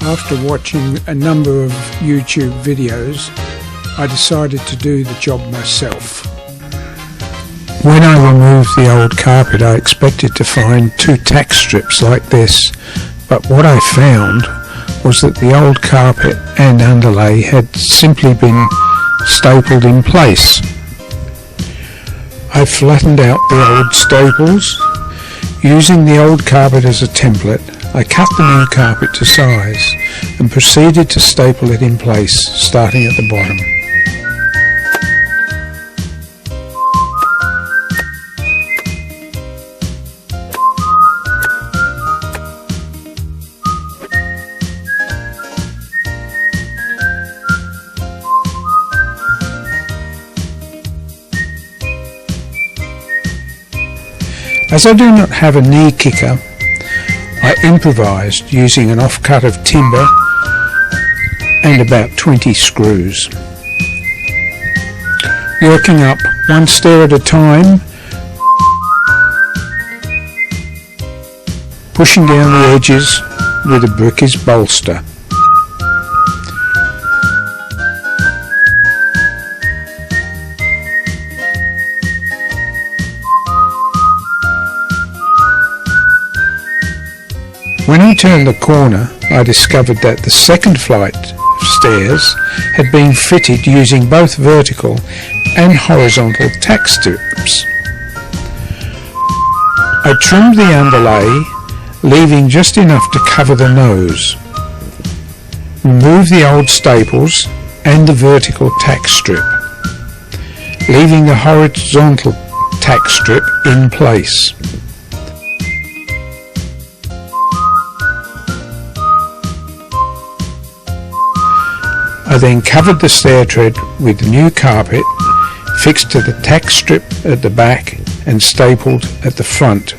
After watching a number of YouTube videos, I decided to do the job myself. When I removed the old carpet, I expected to find 2 tack strips like this, but what I found was that the old carpet and underlay had simply been stapled in place. I flattened out the old staples. Using the old carpet as a template, I cut the new carpet to size and proceeded to staple it in place, starting at the bottom. As I do not have a knee kicker, I improvised using an offcut of timber and about 20 screws. Working up one stair at a time, pushing down the edges with a bricky's bolster. When I turned the corner, I discovered that the second flight of stairs had been fitted using both vertical and horizontal tack strips. I trimmed the underlay, leaving just enough to cover the nose. Removed the old staples and the vertical tack strip, leaving the horizontal tack strip in place. I then covered the stair tread with new carpet, fixed to the tack strip at the back and stapled at the front.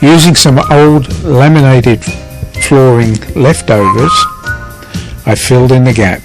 Using some old laminated flooring leftovers, I filled in the gap.